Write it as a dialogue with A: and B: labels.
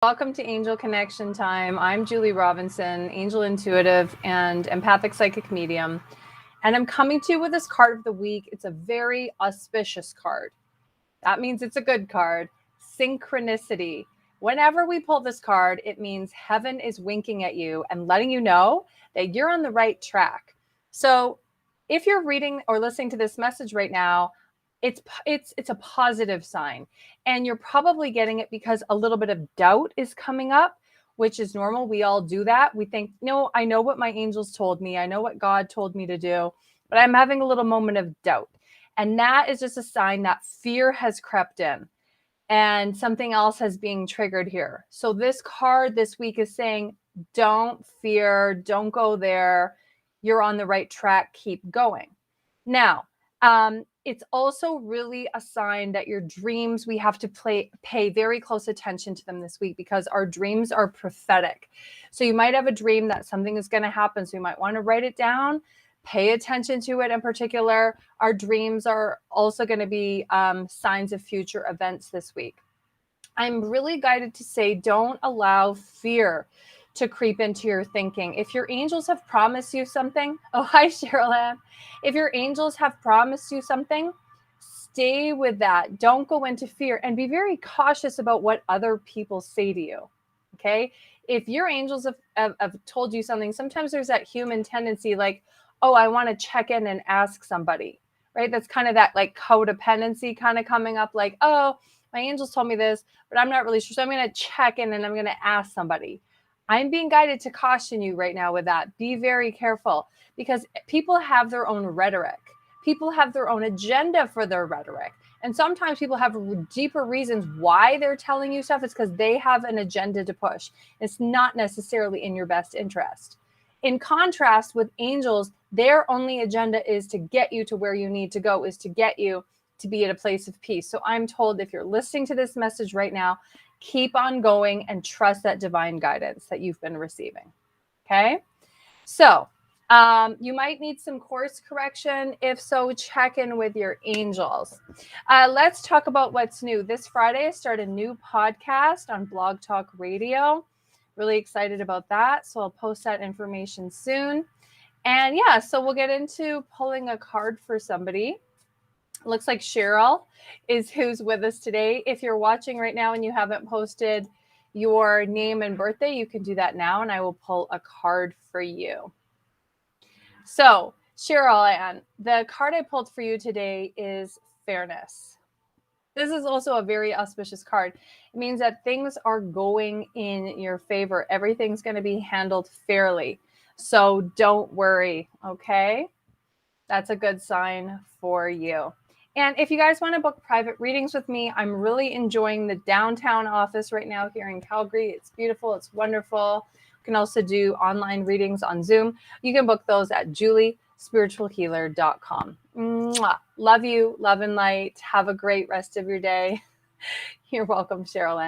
A: Welcome to Angel Connection Time. I'm Julie Robinson, angel intuitive and empathic psychic medium. And I'm coming to you with this card of the week. It's a very auspicious card. That means it's a good card. Synchronicity. Whenever we pull this card, it means heaven is winking at you and letting you know that you're on the right track. So if you're reading or listening to this message right now, it's a positive sign, and you're probably getting it because a little bit of doubt is coming up, which is normal. We all do that. We think, no, I know what my angels told me, I know what God told me to do, but I'm having a little moment of doubt. And that is just a sign that fear has crept in and something else is being triggered here. So this card this week is saying, don't fear, don't go there, you're on the right track, keep going. Now, it's also really a sign that your dreams, we have to pay very close attention to them this week, because our dreams are prophetic. So you might have a dream that something is going to happen. So you might want to write it down, pay attention to it in particular. Our dreams are also going to be signs of future events this week. I'm really guided to say, don't allow fear to creep into your thinking. If your angels have promised you something, oh, hi, Cheryl Ann. If your angels have promised you something, stay with that. Don't go into fear, and be very cautious about what other people say to you. Okay. If your angels have told you something, sometimes there's that human tendency like, oh, I want to check in and ask somebody, right? That's kind of that like codependency kind of coming up, like, oh, my angels told me this, but I'm not really sure. So I'm going to check in and I'm going to ask somebody. I'm being guided to caution you right now with that. Be very careful, because people have their own rhetoric. People have their own agenda for their rhetoric. And sometimes people have deeper reasons why they're telling you stuff. It's because they have an agenda to push. It's not necessarily in your best interest. In contrast with angels, their only agenda is to get you to where you need to go, is to get you to be at a place of peace. So I'm told, if you're listening to this message right now, keep on going and trust that divine guidance that you've been receiving. Okay. So you might need some course correction. If so, check in with your angels. Let's talk about what's new. This Friday, I start a new podcast on Blog Talk Radio. Really excited about that. So I'll post that information soon. And yeah, so we'll get into pulling a card for somebody. Looks like Cheryl is who's with us today. If you're watching right now and you haven't posted your name and birthday, you can do that now, and I will pull a card for you. So, Cheryl Ann, the card I pulled for you today is fairness. This is also a very auspicious card. It means that things are going in your favor. Everything's going to be handled fairly. So don't worry, okay? That's a good sign for you. And if you guys want to book private readings with me, I'm really enjoying the downtown office right now here in Calgary. It's beautiful. It's wonderful. You can also do online readings on Zoom. You can book those at juliespiritualhealer.com. Mwah. Love you. Love and light. Have a great rest of your day. You're welcome, Cheryl Ann.